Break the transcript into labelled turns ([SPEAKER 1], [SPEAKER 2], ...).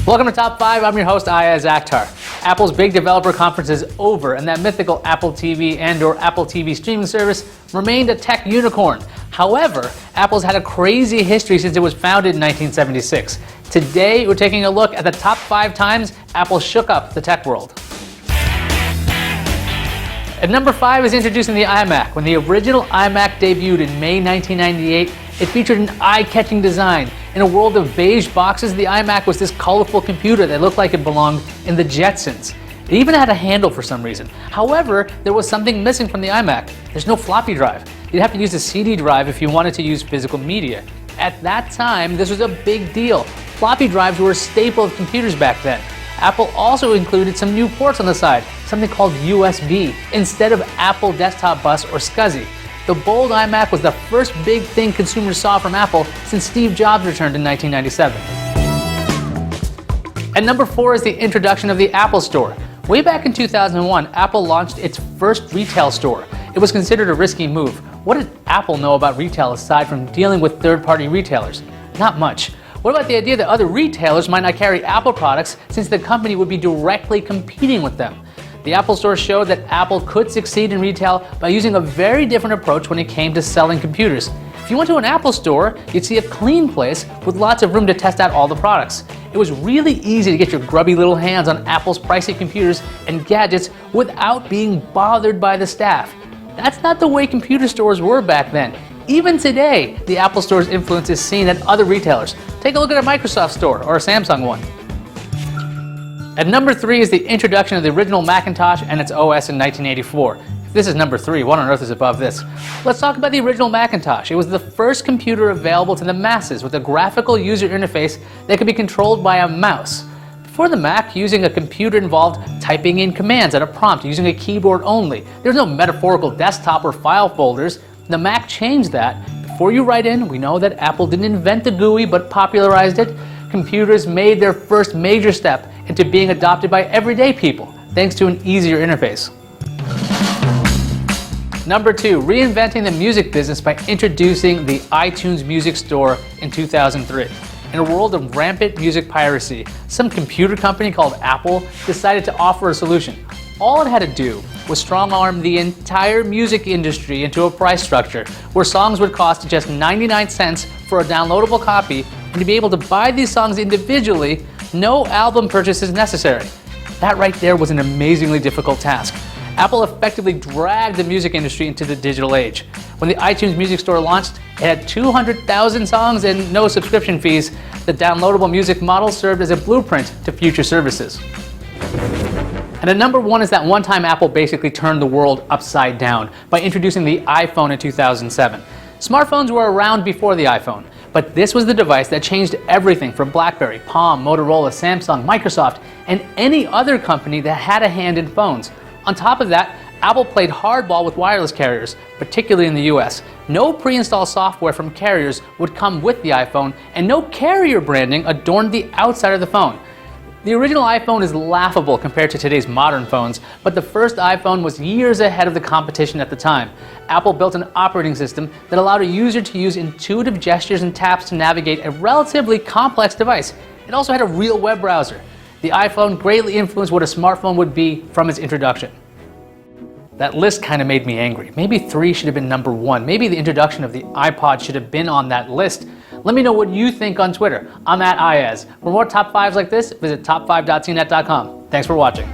[SPEAKER 1] Welcome to Top 5. I'm your host, Ayaz Akhtar. Apple's big developer conference is over, and that mythical Apple TV and/or Apple TV streaming service remained a tech unicorn. However, Apple's had a crazy history since it was founded in 1976. Today, we're taking a look at the top 5 times Apple shook up the tech world. At number 5 is introducing the iMac. When the original iMac debuted in May 1998, it featured an eye-catching design. In a world of beige boxes, the iMac was this colorful computer that looked like it belonged in the Jetsons. It even had a handle for some reason. However, there was something missing from the iMac. There's no floppy drive. You'd have to use a CD drive if you wanted to use physical media. At that time, this was a big deal. Floppy drives were a staple of computers back then. Apple also included some new ports on the side, something called USB, instead of Apple Desktop Bus or SCSI. The bold iMac was the first big thing consumers saw from Apple since Steve Jobs returned in 1997. At number 4 is the introduction of the Apple Store. Way back in 2001, Apple launched its first retail store. It was considered a risky move. What did Apple know about retail aside from dealing with third-party retailers? Not much. What about the idea that other retailers might not carry Apple products since the company would be directly competing with them? The Apple Store showed that Apple could succeed in retail by using a very different approach when it came to selling computers. If you went to an Apple Store, you'd see a clean place with lots of room to test out all the products. It was really easy to get your grubby little hands on Apple's pricey computers and gadgets without being bothered by the staff. That's not the way computer stores were back then. Even today, the Apple Store's influence is seen at other retailers. Take a look at a Microsoft store or a Samsung one. At number 3 is the introduction of the original Macintosh and its OS in 1984. If this is number 3, what on earth is above this? Let's talk about the original Macintosh. It was the first computer available to the masses with a graphical user interface that could be controlled by a mouse. Before the Mac, using a computer involved typing in commands at a prompt using a keyboard only. There was no metaphorical desktop or file folders. The Mac changed that. Before you write in, we know that Apple didn't invent the GUI but popularized it. Computers made their first major step into being adopted by everyday people, thanks to an easier interface. Number 2, reinventing the music business by introducing the iTunes Music Store in 2003. In a world of rampant music piracy, some computer company called Apple decided to offer a solution. All it had to do was strong-arm the entire music industry into a price structure where songs would cost just 99 cents for a downloadable copy, and to be able to buy these songs individually, no album purchase is necessary. That right there was an amazingly difficult task. Apple effectively dragged the music industry into the digital age. When the iTunes Music Store launched, it had 200,000 songs and no subscription fees. The downloadable music model served as a blueprint to future services. And at number 1 is that one time Apple basically turned the world upside down by introducing the iPhone in 2007. Smartphones were around before the iPhone, but this was the device that changed everything for BlackBerry, Palm, Motorola, Samsung, Microsoft, and any other company that had a hand in phones. On top of that, Apple played hardball with wireless carriers, particularly in the US. No pre-installed software from carriers would come with the iPhone, and no carrier branding adorned the outside of the phone. The original iPhone is laughable compared to today's modern phones, but the first iPhone was years ahead of the competition at the time. Apple built an operating system that allowed a user to use intuitive gestures and taps to navigate a relatively complex device. It also had a real web browser. The iPhone greatly influenced what a smartphone would be from its introduction. That list kind of made me angry. Maybe 3 should have been number 1. Maybe the introduction of the iPod should have been on that list. Let me know what you think on Twitter. I'm at Ayaz. For more top 5s like this, visit top5.cnet.com. Thanks for watching.